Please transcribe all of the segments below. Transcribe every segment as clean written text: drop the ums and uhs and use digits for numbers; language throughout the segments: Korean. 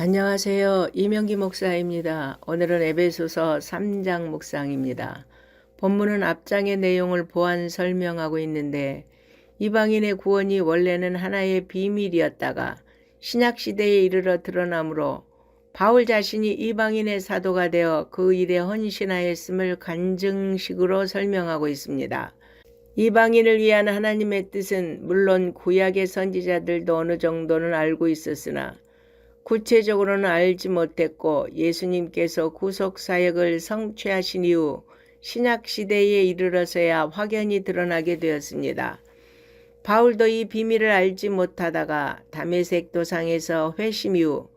안녕하세요. 이명기 목사입니다. 오늘은 에베소서 3장 묵상입니다. 본문은 앞장의 내용을 보완 설명하고 있는데 이방인의 구원이 원래는 하나의 비밀이었다가 신약시대에 이르러 드러나므로 바울 자신이 이방인의 사도가 되어 그 일에 헌신하였음을 간증식으로 설명하고 있습니다. 이방인을 위한 하나님의 뜻은 물론 구약의 선지자들도 어느 정도는 알고 있었으나 구체적으로는 알지 못했고 예수님께서 구속사역을 성취하신 이후 신약시대에 이르러서야 확연히 드러나게 되었습니다. 바울도 이 비밀을 알지 못하다가 다메섹 도상에서 회심 이후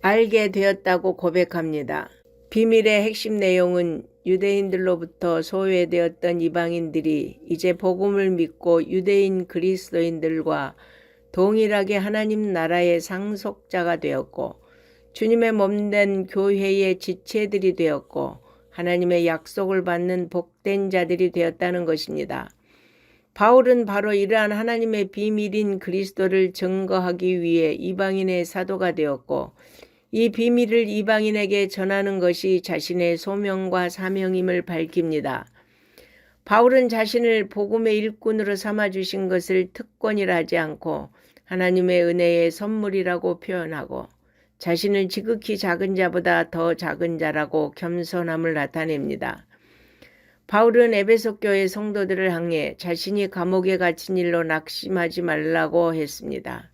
알게 되었다고 고백합니다. 비밀의 핵심 내용은 유대인들로부터 소외되었던 이방인들이 이제 복음을 믿고 유대인 그리스도인들과 동일하게 하나님 나라의 상속자가 되었고 주님의 몸된 교회의 지체들이 되었고 하나님의 약속을 받는 복된 자들이 되었다는 것입니다. 바울은 바로 이러한 하나님의 비밀인 그리스도를 증거하기 위해 이방인의 사도가 되었고 이 비밀을 이방인에게 전하는 것이 자신의 소명과 사명임을 밝힙니다. 바울은 자신을 복음의 일꾼으로 삼아주신 것을 특권이라 하지 않고 하나님의 은혜의 선물이라고 표현하고 자신을 지극히 작은 자보다 더 작은 자라고 겸손함을 나타냅니다. 바울은 에베소 교회 성도들을 향해 자신이 감옥에 갇힌 일로 낙심하지 말라고 했습니다.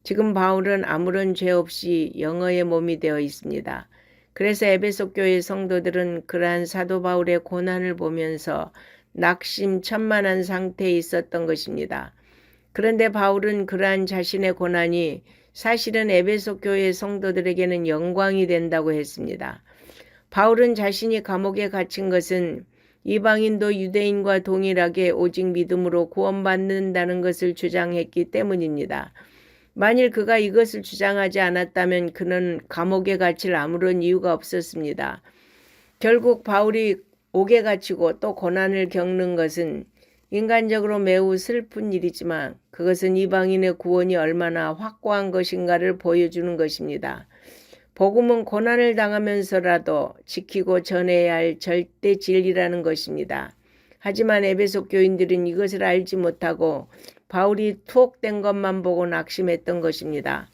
지금 바울은 아무런 죄 없이 영어의 몸이 되어 있습니다. 그래서 에베소 교회 성도들은 그러한 사도 바울의 고난을 보면서 낙심천만한 상태에 있었던 것입니다. 그런데 바울은 그러한 자신의 고난이 사실은 에베소 교회 성도들에게는 영광이 된다고 했습니다. 바울은 자신이 감옥에 갇힌 것은 이방인도 유대인과 동일하게 오직 믿음으로 구원받는다는 것을 주장했기 때문입니다. 만일 그가 이것을 주장하지 않았다면 그는 감옥에 갇힐 아무런 이유가 없었습니다. 결국 바울이 옥에 갇히고 또 고난을 겪는 것은 인간적으로 매우 슬픈 일이지만 그것은 이방인의 구원이 얼마나 확고한 것인가를 보여주는 것입니다. 복음은 고난을 당하면서라도 지키고 전해야 할 절대 진리라는 것입니다. 하지만 에베소 교인들은 이것을 알지 못하고 바울이 투옥된 것만 보고 낙심했던 것입니다.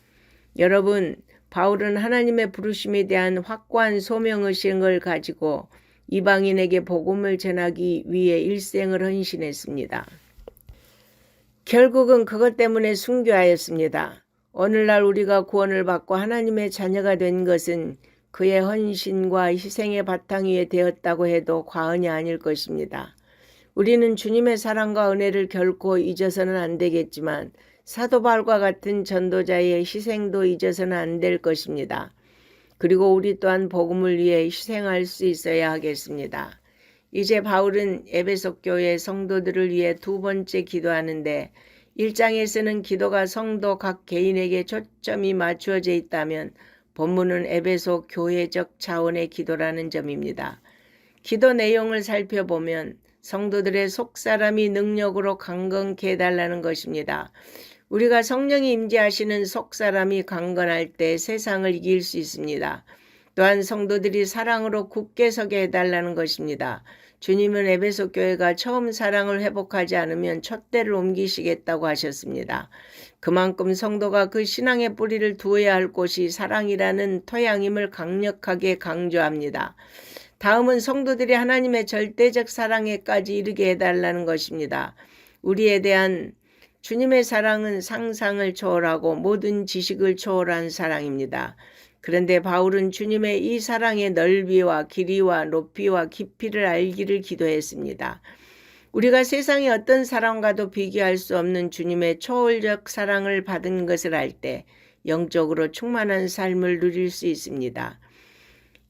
여러분, 바울은 하나님의 부르심에 대한 확고한 소명의식을 가지고 이방인에게 복음을 전하기 위해 일생을 헌신했습니다. 결국은 그것 때문에 순교하였습니다. 오늘날 우리가 구원을 받고 하나님의 자녀가 된 것은 그의 헌신과 희생의 바탕 위에 되었다고 해도 과언이 아닐 것입니다. 우리는 주님의 사랑과 은혜를 결코 잊어서는 안 되겠지만 사도 바울과 같은 전도자의 희생도 잊어서는 안 될 것입니다. 그리고 우리 또한 복음을 위해 희생할 수 있어야 하겠습니다. 이제 바울은 에베소 교회 성도들을 위해 두 번째 기도하는데 1장에서는 기도가 성도 각 개인에게 초점이 맞추어져 있다면 본문은 에베소 교회적 차원의 기도라는 점입니다. 기도 내용을 살펴보면 성도들의 속사람이 능력으로 강건케 해달라는 것입니다. 우리가 성령이 임재하시는 속사람이 강건할 때 세상을 이길 수 있습니다. 또한 성도들이 사랑으로 굳게 서게 해달라는 것입니다. 주님은 에베소 교회가 처음 사랑을 회복하지 않으면 촛대를 옮기시겠다고 하셨습니다. 그만큼 성도가 그 신앙의 뿌리를 두어야 할 곳이 사랑이라는 토양임을 강력하게 강조합니다. 다음은 성도들이 하나님의 절대적 사랑에까지 이르게 해달라는 것입니다. 우리에 대한 주님의 사랑은 상상을 초월하고 모든 지식을 초월한 사랑입니다. 그런데 바울은 주님의 이 사랑의 넓이와 길이와 높이와 깊이를 알기를 기도했습니다. 우리가 세상의 어떤 사랑과도 비교할 수 없는 주님의 초월적 사랑을 받은 것을 알 때 영적으로 충만한 삶을 누릴 수 있습니다.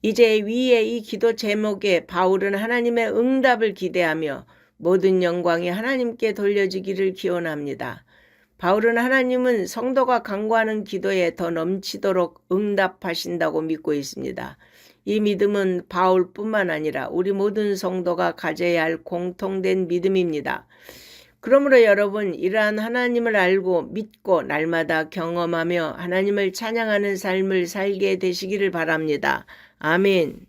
이제 위에 이 기도 제목에 바울은 하나님의 응답을 기대하며 모든 영광이 하나님께 돌려지기를 기원합니다. 바울은 하나님은 성도가 간구하는 기도에 더 넘치도록 응답하신다고 믿고 있습니다. 이 믿음은 바울뿐만 아니라 우리 모든 성도가 가져야 할 공통된 믿음입니다. 그러므로 여러분, 이러한 하나님을 알고 믿고 날마다 경험하며 하나님을 찬양하는 삶을 살게 되시기를 바랍니다. 아멘.